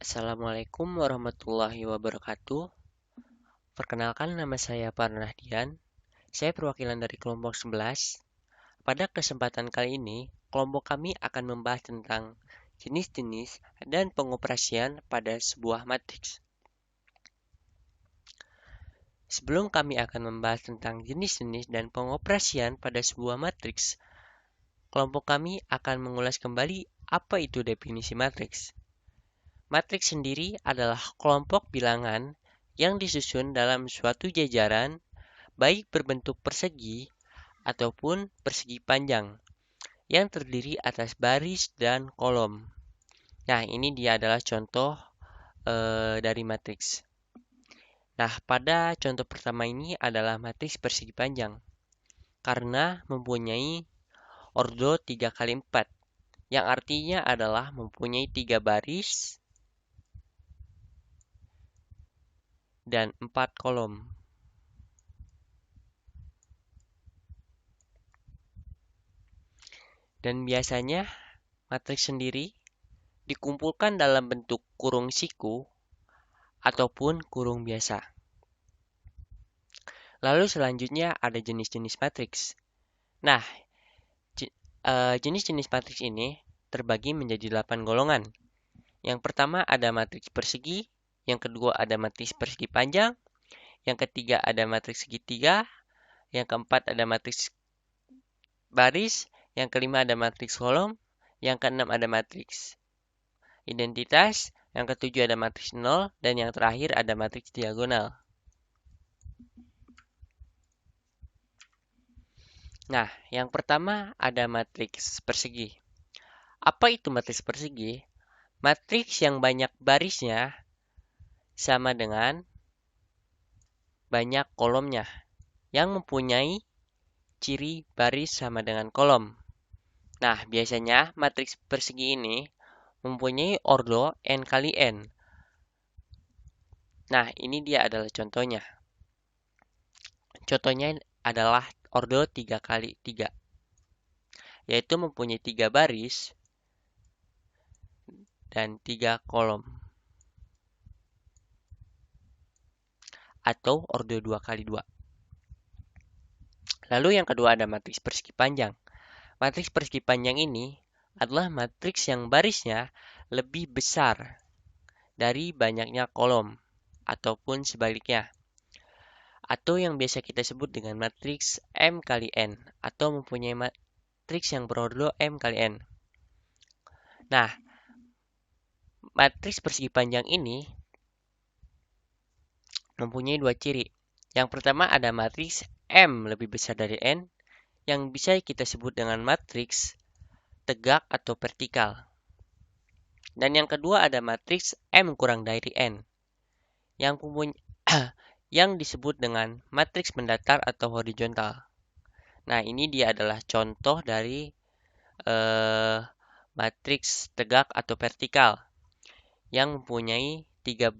Assalamualaikum warahmatullahi wabarakatuh. Perkenalkan, nama saya Parnahdian. Saya perwakilan dari kelompok 11. Pada kesempatan kali ini, kelompok kami akan membahas tentang jenis-jenis dan pengoperasian pada sebuah matriks. Sebelum kami akan membahas tentang jenis-jenis dan pengoperasian pada sebuah matriks, kelompok kami akan mengulas kembali apa itu definisi matriks. Matriks sendiri adalah kelompok bilangan yang disusun dalam suatu jajaran, baik berbentuk persegi ataupun persegi panjang, yang terdiri atas baris dan kolom. Nah, ini dia adalah contoh dari matriks. Nah, pada contoh pertama ini adalah matriks persegi panjang, karena mempunyai ordo 3x4, yang artinya adalah mempunyai 3 baris dan 4 kolom. Dan biasanya matriks sendiri dikumpulkan dalam bentuk kurung siku ataupun kurung biasa. Lalu selanjutnya ada jenis-jenis matriks. Nah, jenis-jenis matriks ini terbagi menjadi 8 golongan. Yang pertama ada matriks persegi, yang kedua ada matriks persegi panjang, yang ketiga ada matriks segitiga, yang keempat ada matriks baris, yang kelima ada matriks kolom, yang keenam ada matriks identitas, yang ketujuh ada matriks nol, dan yang terakhir ada matriks diagonal. Nah, yang pertama ada matriks persegi. Apa itu matriks persegi? Matriks yang banyak barisnya sama dengan banyak kolomnya, yang mempunyai ciri baris sama dengan kolom. Nah, biasanya matriks persegi ini mempunyai ordo n kali n. Nah, ini dia adalah contohnya. Contohnya adalah ordo 3x3, yaitu mempunyai 3 baris dan 3 kolom. Atau ordo 2x2. Lalu yang kedua ada matriks persegi panjang. Matriks persegi panjang ini adalah matriks yang barisnya lebih besar dari banyaknya kolom, ataupun sebaliknya. Atau yang biasa kita sebut dengan matriks M kali N, atau mempunyai matriks yang berordo M kali N. Nah, matriks persegi panjang ini mempunyai dua ciri. Yang pertama ada matriks M lebih besar dari N, yang bisa kita sebut dengan matriks tegak atau vertikal. Dan yang kedua ada matriks M kurang dari N, yang yang disebut dengan matriks mendatar atau horizontal. Nah, ini dia adalah contoh dari matriks tegak atau vertikal yang mempunyai 3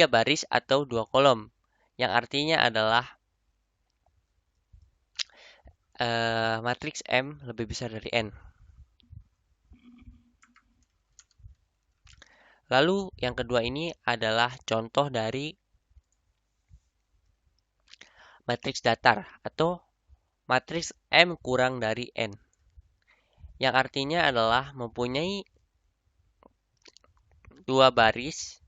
baris atau 2 kolom, yang artinya adalah matriks M lebih besar dari N. Lalu yang kedua ini adalah contoh dari matriks datar atau matriks M kurang dari N, yang artinya adalah mempunyai 2 baris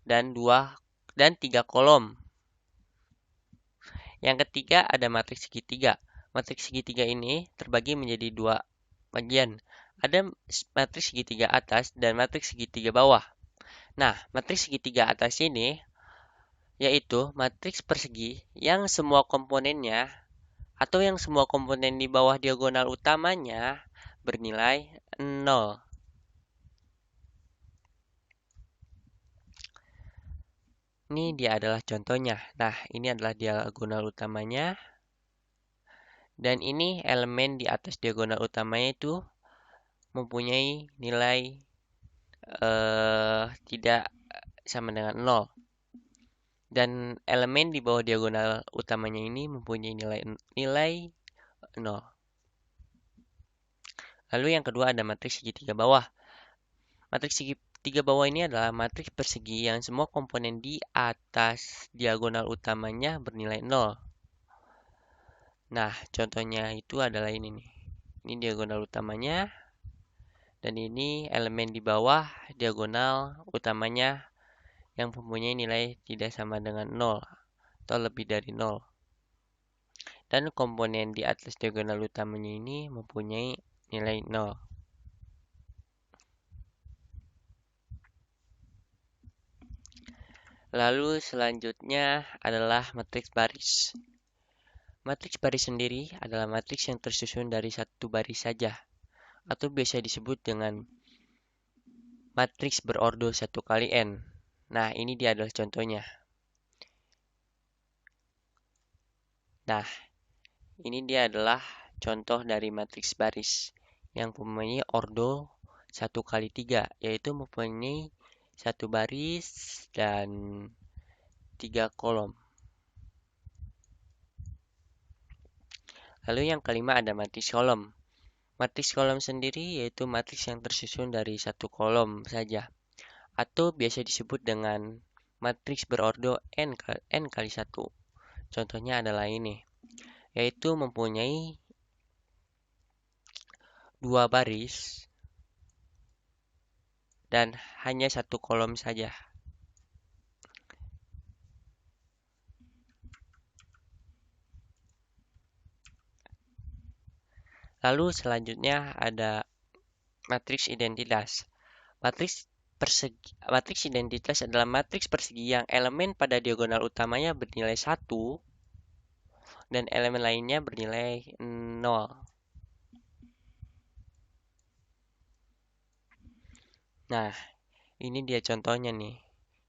dan 3 kolom. Yang ketiga ada matriks segitiga. Matriks segitiga ini terbagi menjadi 2 bagian. Ada matriks segitiga atas dan matriks segitiga bawah. Nah, matriks segitiga atas ini yaitu matriks persegi yang semua komponennya atau yang semua komponen di bawah diagonal utamanya bernilai 0. Ini dia adalah contohnya. Nah, ini adalah diagonal utamanya. Dan ini elemen di atas diagonal utamanya itu mempunyai nilai tidak sama dengan 0. Dan elemen di bawah diagonal utamanya ini mempunyai nilai 0. Lalu yang kedua ada matriks segitiga bawah. Matriks Tiga bawah ini adalah matriks persegi yang semua komponen di atas diagonal utamanya bernilai 0. Nah, contohnya itu adalah ini nih. Ini diagonal utamanya. Dan ini elemen di bawah diagonal utamanya yang mempunyai nilai tidak sama dengan 0 atau lebih dari 0. Dan komponen di atas diagonal utamanya ini mempunyai nilai 0. Lalu selanjutnya adalah matriks baris. Matriks baris sendiri adalah matriks yang tersusun dari satu baris saja, atau biasa disebut dengan matriks berordo 1 kali n. Nah, ini dia adalah contohnya. Nah, ini dia adalah contoh dari matriks baris yang mempunyai ordo 1 kali 3, yaitu mempunyai satu baris dan 3 kolom. Lalu yang kelima ada matriks kolom. Matriks kolom sendiri yaitu matriks yang tersusun dari satu kolom saja, atau biasa disebut dengan matriks berordo n kali 1. Contohnya adalah ini, yaitu mempunyai dua baris dan hanya satu kolom saja. Lalu selanjutnya ada matriks identitas. Matriks identitas adalah matriks persegi yang elemen pada diagonal utamanya bernilai 1 dan elemen lainnya bernilai 0. Nah, ini dia contohnya nih.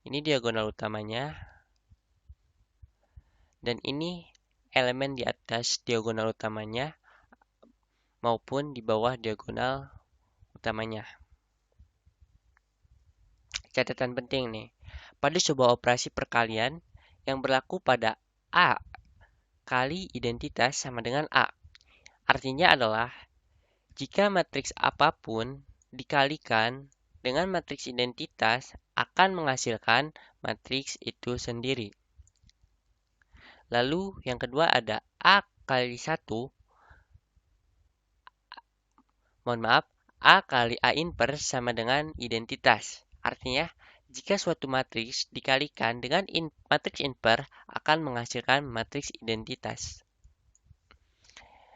Ini diagonal utamanya dan ini elemen di atas diagonal utamanya maupun di bawah diagonal utamanya. Catatan penting nih, pada sebuah operasi perkalian yang berlaku pada A kali identitas sama dengan A. Artinya adalah, jika matriks apapun dikalikan dengan matriks identitas akan menghasilkan matriks itu sendiri. Lalu yang kedua ada A kali 1 A kali A inverse sama dengan identitas. Artinya, jika suatu matriks dikalikan dengan matriks inverse akan menghasilkan matriks identitas.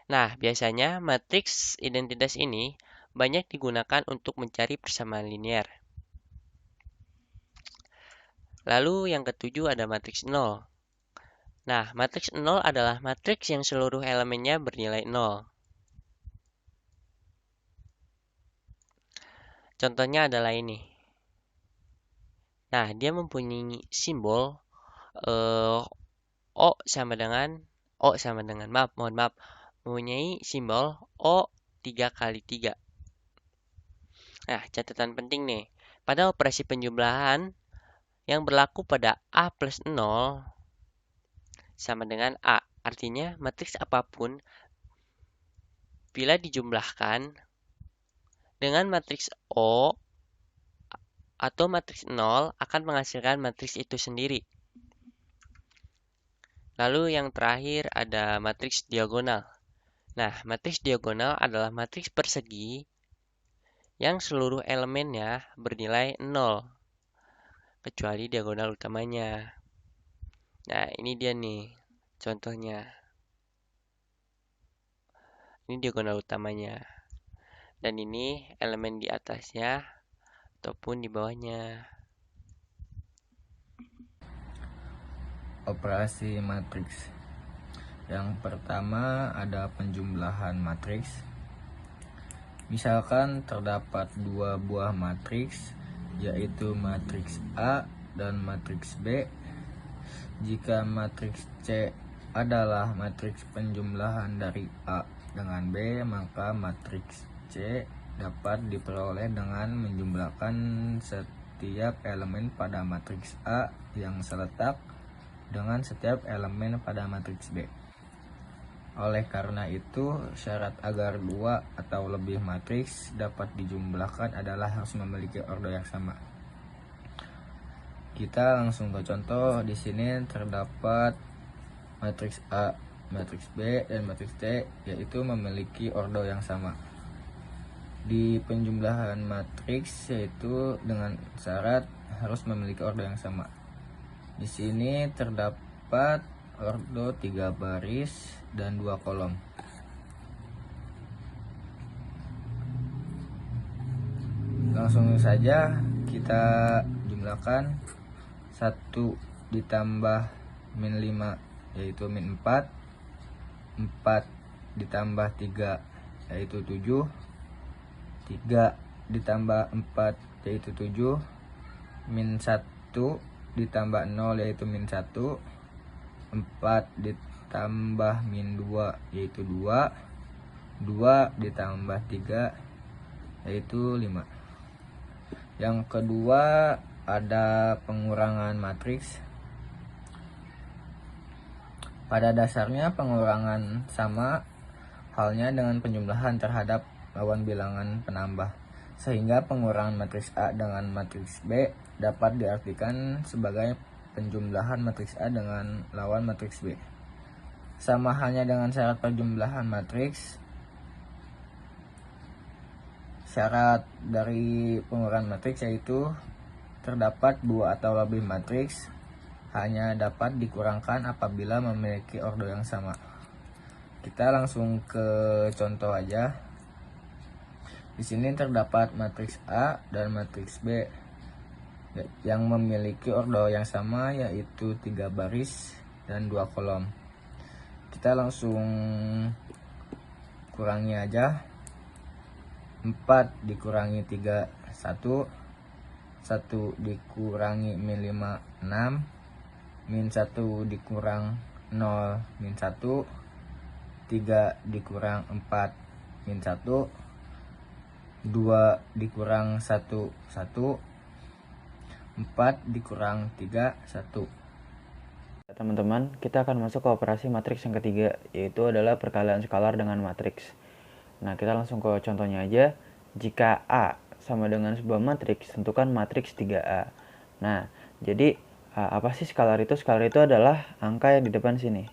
Nah, biasanya matriks identitas ini banyak digunakan untuk mencari persamaan linear. Lalu yang ketujuh ada matriks 0. Nah, matriks 0 adalah matriks yang seluruh elemennya bernilai 0. Contohnya adalah ini. Nah, dia mempunyai simbol O sama dengan mempunyai simbol O 3 kali 3. Nah, catatan penting nih. Pada operasi penjumlahan yang berlaku pada A plus 0 sama dengan A. Artinya, matriks apapun bila dijumlahkan dengan matriks O atau matriks 0 akan menghasilkan matriks itu sendiri. Lalu yang terakhir ada matriks diagonal. Nah, matriks diagonal adalah matriks persegi yang seluruh elemennya bernilai 0, kecuali diagonal utamanya. Nah, ini dia nih contohnya. Ini diagonal utamanya. Dan ini elemen di atasnya ataupun di bawahnya. Operasi matriks. Yang pertama ada penjumlahan matriks. Misalkan terdapat dua buah matriks, yaitu matriks A dan matriks B. Jika matriks C adalah matriks penjumlahan dari A dengan B, maka matriks C dapat diperoleh dengan menjumlahkan setiap elemen pada matriks A yang seletak dengan setiap elemen pada matriks B. Oleh karena itu, syarat agar dua atau lebih matriks dapat dijumlahkan adalah harus memiliki ordo yang sama. Kita langsung ke contoh. Di sini terdapat matriks A, matriks B, dan matriks T, yaitu memiliki ordo yang sama. Di penjumlahan matriks yaitu dengan syarat harus memiliki ordo yang sama. Di sini terdapat ordo 3 baris dan 2 kolom. Langsung saja kita jumlahkan 1 ditambah min 5 yaitu min 4, 4 ditambah 3 yaitu 7, 3 ditambah 4 yaitu 7, min 1 ditambah 0 yaitu min 1, 4 ditambah min 2 yaitu 2, 2 ditambah 3 yaitu 5. Yang kedua ada pengurangan matriks. Pada dasarnya pengurangan sama halnya dengan penjumlahan terhadap lawan bilangan penambah, sehingga pengurangan matriks A dengan matriks B dapat diartikan sebagai penjumlahan matriks A dengan lawan matriks B. Sama halnya dengan syarat penjumlahan matriks, syarat dari pengurangan matriks yaitu terdapat dua atau lebih matriks hanya dapat dikurangkan apabila memiliki ordo yang sama. Kita langsung ke contoh aja. Di sini terdapat matriks A dan matriks B yang memiliki ordo yang sama yaitu 3 baris dan 2 kolom. Kita langsung kurangi aja. 4 dikurangi 3 1, 1 dikurangi min 5 6, min 1 dikurang 0 min 1, 3 dikurang 4 min 1, 2 dikurang 1 1, 4 dikurang 3 1. Teman-teman, kita akan masuk ke operasi matriks yang ketiga, yaitu adalah perkalian skalar dengan matriks. Nah, kita langsung ke contohnya aja. Jika A sama dengan sebuah matriks, tentukan matriks 3A. Nah, jadi apa sih skalar itu? Skalar itu adalah angka yang di depan sini.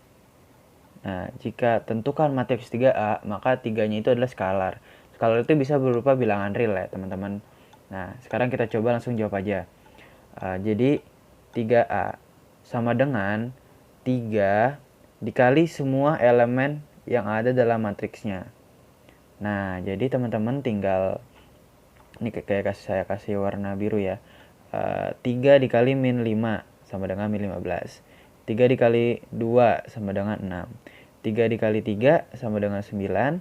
Nah, jika tentukan matriks 3A, maka 3-nya itu adalah skalar. Skalar itu bisa berupa bilangan real ya, teman-teman. Nah, sekarang kita coba langsung jawab aja. Jadi, 3A sama dengan 3 dikali semua elemen yang ada dalam matriksnya. Nah, jadi teman-teman tinggal, ini kayak saya kasih warna biru ya. 3 dikali min 5 sama dengan min 15. 3 dikali 2 sama dengan 6. 3 dikali 3 sama dengan 9.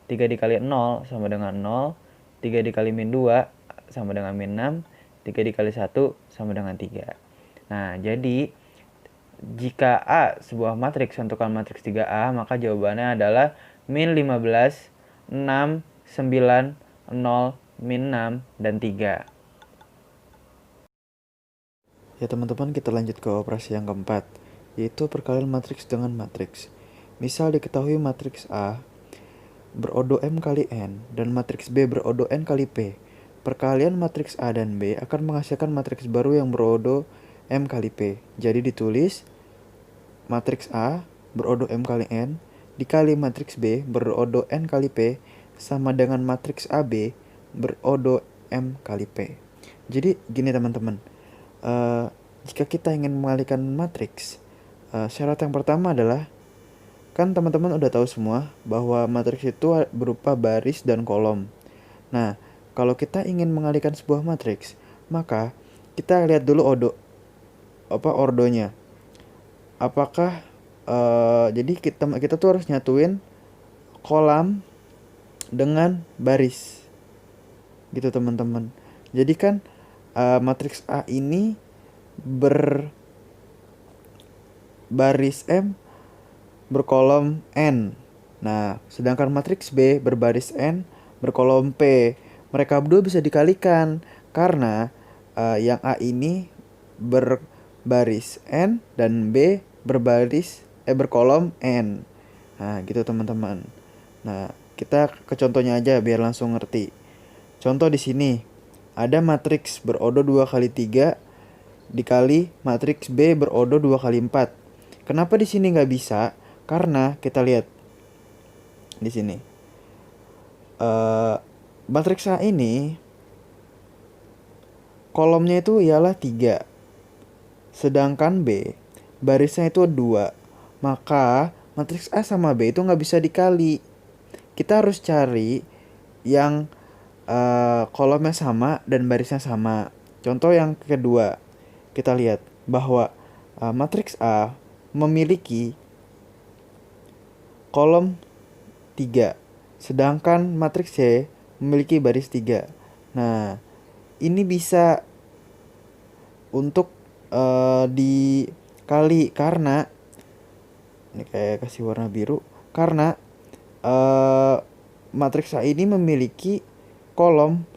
3 dikali 0 sama dengan 0. 3 dikali min 2 sama dengan min 6. 3 dikali 1 sama dengan 3. Nah, jadi jika A sebuah matriks tentukan matriks 3A, maka jawabannya adalah min 15, 6, 9, 0, min 6, dan 3. Ya teman-teman, kita lanjut ke operasi yang keempat, yaitu perkalian matriks dengan matriks. Misal diketahui matriks A berodo M kali N dan matriks B berodo N kali P. Perkalian matriks A dan B akan menghasilkan matriks baru yang berodo M kali P. Jadi ditulis matriks A berodo M kali N dikali matriks B berodo N kali P sama dengan matriks AB berodo M kali P. Jadi gini teman-teman, jika kita ingin mengalihkan matriks, syarat yang pertama adalah, kan teman-teman udah tahu semua bahwa matriks itu berupa baris dan kolom. Nah, kalau kita ingin mengalihkan sebuah matriks, maka kita lihat dulu ordonya. Apakah jadi kita tuh harus nyatuin kolam dengan baris, gitu teman-teman. Jadi kan matriks A ini berbaris M berkolom N. Nah, sedangkan matriks B berbaris N berkolom P. Mereka berdua bisa dikalikan karena yang A ini berbaris N dan B berkolom N. Nah, gitu teman-teman. Nah, kita ke contohnya aja biar langsung ngerti. Contoh di sini ada matriks berodo 2 kali 3 dikali matriks B berodo 2 kali 4. Kenapa di sini nggak bisa? Karena kita lihat di sini. Matriks A ini kolomnya itu ialah 3. Sedangkan B barisnya itu 2. Maka matriks A sama B itu nggak bisa dikali. Kita harus cari yang kolomnya sama dan barisnya sama. Contoh yang kedua, kita lihat bahwa matriks A memiliki kolom 3, sedangkan matriks C memiliki baris 3. Nah, ini bisa untuk dikali karena ini kayak kasih warna biru, karena matriks A ini memiliki kolom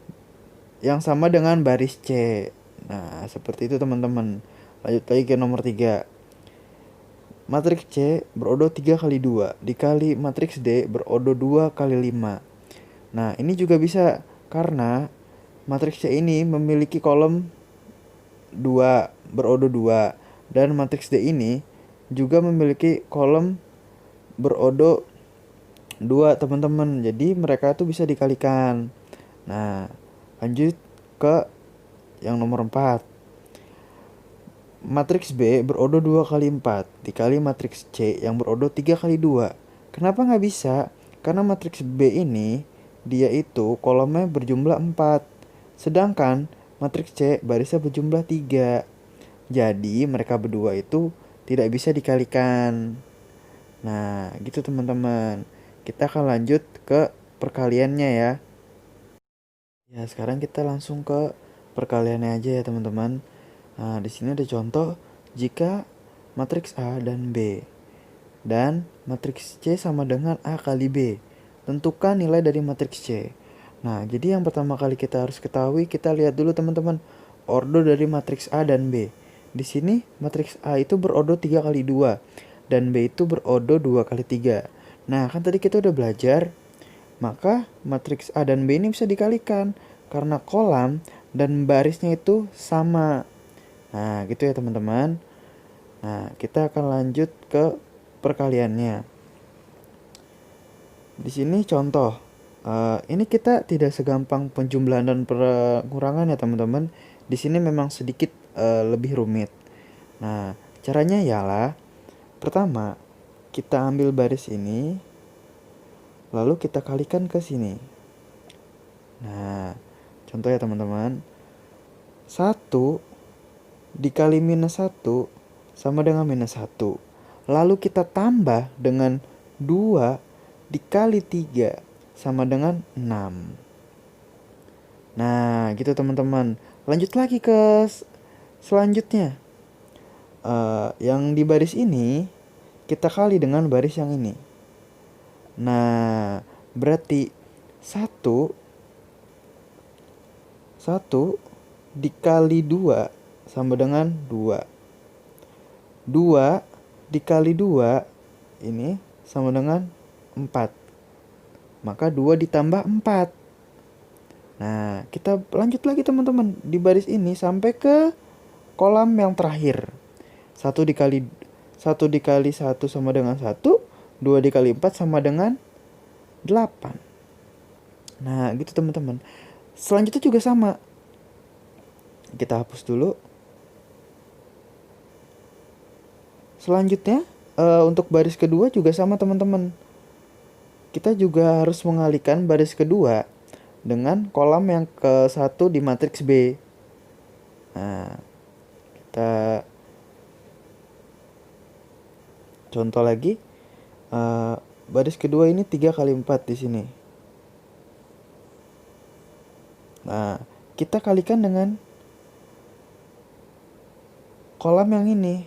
yang sama dengan baris C. Nah, seperti itu teman-teman. Lanjut lagi ke nomor 3. Matriks C berodo 3 kali 2 dikali matriks D berodo 2 kali 5. Nah, ini juga bisa karena matriks C ini memiliki kolom 2 berodo 2 dan matriks D ini juga memiliki kolom berodo 2 teman-teman. Jadi mereka tuh bisa dikalikan. Nah, lanjut ke yang nomor 4. Matriks B berodo 2 kali 4 dikali matriks C yang berodo 3 kali 2. Kenapa nggak bisa? Karena matriks B ini dia itu kolomnya berjumlah 4. Sedangkan matriks C barisnya berjumlah 3. Jadi mereka berdua itu tidak bisa dikalikan. Nah, gitu teman-teman. Kita akan lanjut ke perkaliannya ya. Ya, sekarang kita langsung ke perkaliannya aja ya, teman-teman. Nah, di sini ada contoh jika matriks A dan B dan matriks C sama dengan A kali B. Tentukan nilai dari matriks C. Nah, jadi yang pertama kali kita harus ketahui, kita lihat dulu teman-teman ordo dari matriks A dan B. Di sini matriks A itu berodo 3 kali 2 dan B itu berodo 2 kali 3. Nah, kan tadi kita udah belajar, maka matriks A dan B ini bisa dikalikan karena kolam dan barisnya itu sama. Nah, gitu ya teman-teman. Nah, kita akan lanjut ke perkaliannya. Di sini contoh. Ini kita tidak segampang penjumlahan dan pengurangan ya teman-teman. Di sini memang sedikit lebih rumit. Nah, caranya ialah pertama kita ambil baris ini, lalu kita kalikan ke sini. Nah, contoh ya teman-teman. 1 dikali minus 1 sama dengan minus 1. Lalu kita tambah dengan 2 dikali 3 sama dengan 6. Nah, gitu teman-teman. Lanjut lagi ke selanjutnya. Yang di baris ini kita kali dengan baris yang ini. Nah, berarti 1 dikali 2 sama dengan 2. 2 dikali 2 ini sama dengan 4. Maka 2 ditambah 4. Nah, kita lanjut lagi teman-teman di baris ini sampai ke kolam yang terakhir. 1 dikali 1 sama dengan 1. 2 dikali 4 sama dengan 8. Nah, gitu teman-teman. Selanjutnya juga sama. Kita hapus dulu. Selanjutnya untuk baris kedua juga sama teman-teman. Kita juga harus mengalihkan baris kedua dengan kolam yang ke-1 di matriks B. Nah, kita contoh lagi. Baris kedua ini 3 kali 4 di sini. Nah, kita kalikan dengan kolam yang ini.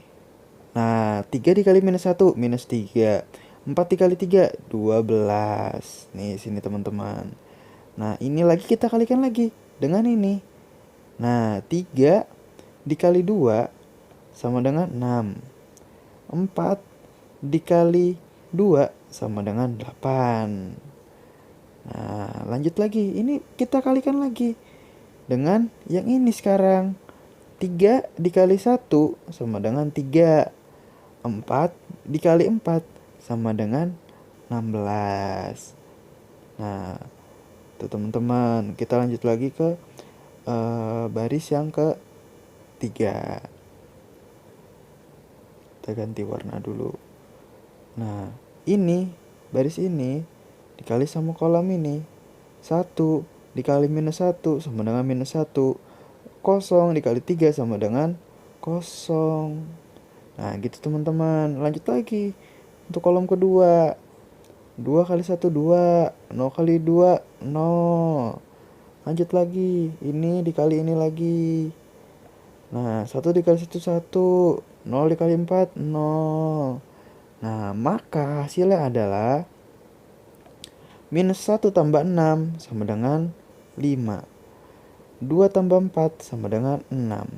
Nah, 3 dikali minus 1, minus 3. 4 dikali 3, 12. Nih, sini teman-teman. Nah, ini lagi kita kalikan lagi dengan ini. Nah, 3 dikali 2 sama dengan 6. 4 dikali 2 sama dengan 8. Nah, lanjut lagi. Ini kita kalikan lagi dengan yang ini sekarang. 3 dikali 1 sama dengan 3. 4 dikali 4 sama dengan 16. Nah, tuh teman-teman, kita lanjut lagi ke baris yang ketiga. Kita ganti warna dulu. Nah, ini baris ini dikali sama kolom ini. 1 dikali minus 1 sama dengan minus 1. 0 dikali 3 sama dengan 0. Nah, gitu teman-teman. Lanjut lagi untuk kolom kedua. 2 kali 1 2, 0 kali 2 0. Lanjut lagi, ini dikali ini lagi. Nah, 1 dikali 1 1, 0 dikali 4 0. Nah, maka hasilnya adalah minus 1 tambah 6 sama dengan 5. 2 tambah 4 sama dengan 6.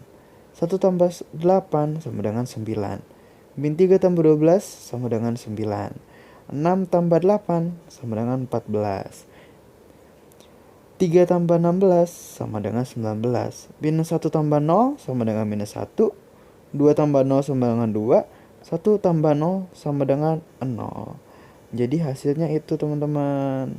1 tambah 8 sama dengan 9. Min 3 tambah 12 sama dengan 9. 6 tambah 8 sama dengan 14. 3 tambah 16 sama dengan 19. Minus 1 tambah 0 sama dengan minus 1. 2 tambah 0 sama dengan 2. 1 tambah 0 sama dengan 0. Jadi hasilnya itu teman-teman.